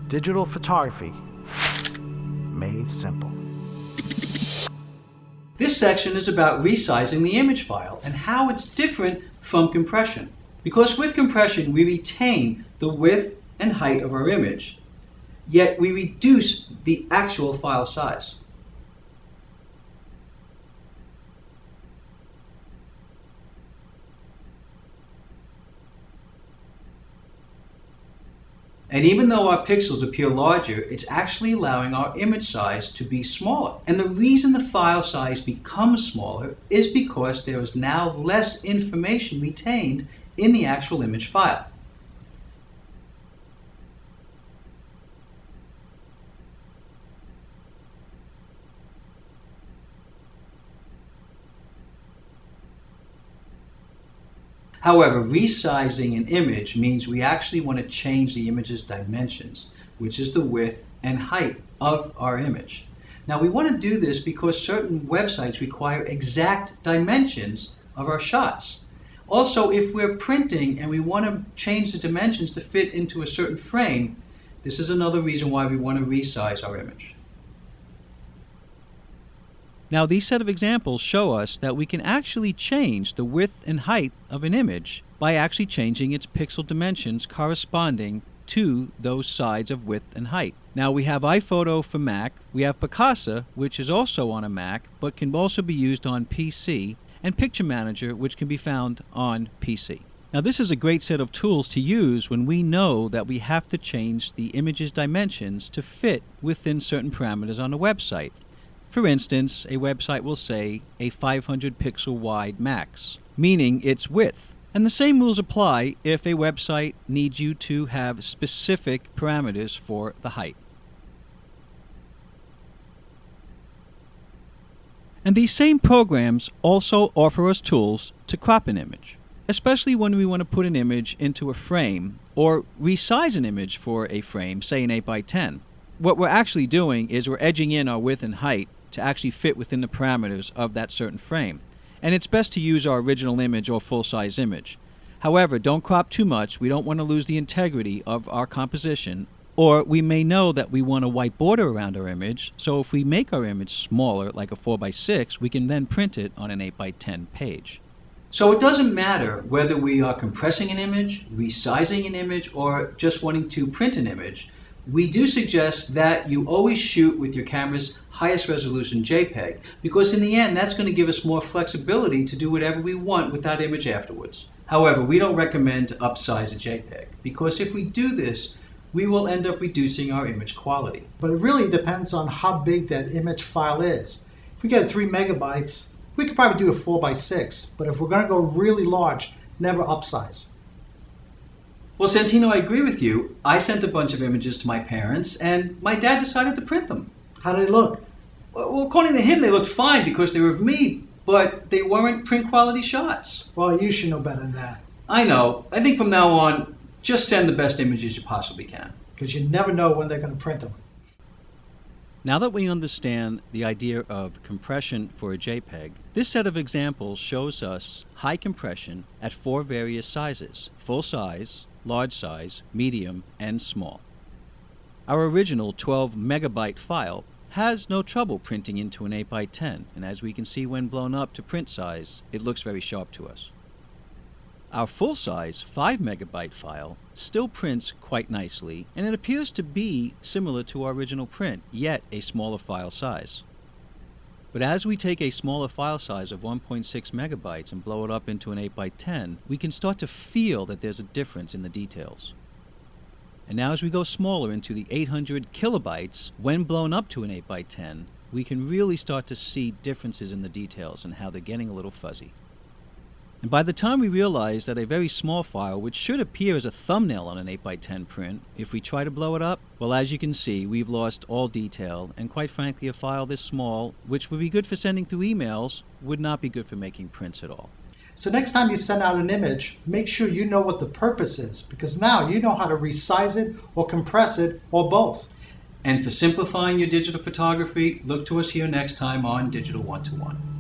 Digital photography made simple. This section is about resizing the image file and how it's different from compression. Because with compression, we retain the width and height of our image, yet we reduce the actual file size. And even though our pixels appear larger, it's actually allowing our image size to be smaller. And the reason the file size becomes smaller is because there is now less information retained in the actual image file. However, resizing an image means we actually want to change the image's dimensions, which is the width and height of our image. Now we want to do this because certain websites require exact dimensions of our shots. Also, if we're printing and we want to change the dimensions to fit into a certain frame, this is another reason why we want to resize our image. Now, these set of examples show us that we can actually change the width and height of an image by actually changing its pixel dimensions corresponding to those sides of width and height. Now, we have iPhoto for Mac, we have Picasa, which is also on a Mac, but can also be used on PC, and Picture Manager, which can be found on PC. Now, this is a great set of tools to use when we know that we have to change the image's dimensions to fit within certain parameters on a website. For instance, a website will say a 500 pixel wide max, meaning its width. And the same rules apply if a website needs you to have specific parameters for the height. And these same programs also offer us tools to crop an image, especially when we want to put an image into a frame or resize an image for a frame, say an 8x10. What we're actually doing is we're edging in our width and height to actually fit within the parameters of that certain frame. And it's best to use our original image or full-size image. However, don't crop too much. We don't want to lose the integrity of our composition, or we may know that we want a white border around our image, so if we make our image smaller, like a 4x6, we can then print it on an 8x10 page. So it doesn't matter whether we are compressing an image, resizing an image, or just wanting to print an image. We do suggest that you always shoot with your camera's highest resolution JPEG, because in the end that's going to give us more flexibility to do whatever we want with that image afterwards. However, we don't recommend to upsize a JPEG, because if we do this, we will end up reducing our image quality. But it really depends on how big that image file is. If we get 3 megabytes, we could probably do a 4x6, but if we're going to go really large, never upsize. Well, Santino, I agree with you. I sent a bunch of images to my parents, and my dad decided to print them. How did it look? Well, according to him, they looked fine because they were of me, but they weren't print quality shots. Well, you should know better than that. I know. I think from now on, just send the best images you possibly can. Because you never know when they're going to print them. Now that we understand the idea of compression for a JPEG, this set of examples shows us high compression at 4 various sizes: full size, large size, medium, and small. Our original 12 megabyte file has no trouble printing into an 8x10, and as we can see when blown up to print size, it looks very sharp to us. Our full-size 5 megabyte file still prints quite nicely, and it appears to be similar to our original print, yet a smaller file size. But as we take a smaller file size of 1.6 megabytes and blow it up into an 8x10, we can start to feel that there's a difference in the details. And now as we go smaller into the 800 kilobytes, when blown up to an 8x10, we can really start to see differences in the details and how they're getting a little fuzzy. And by the time we realize that a very small file, which should appear as a thumbnail on an 8x10 print, if we try to blow it up, well, as you can see, we've lost all detail, and quite frankly, a file this small, which would be good for sending through emails, would not be good for making prints at all. So next time you send out an image, make sure you know what the purpose is, because now you know how to resize it or compress it or both. And for simplifying your digital photography, look to us here next time on Digital 1-to-1.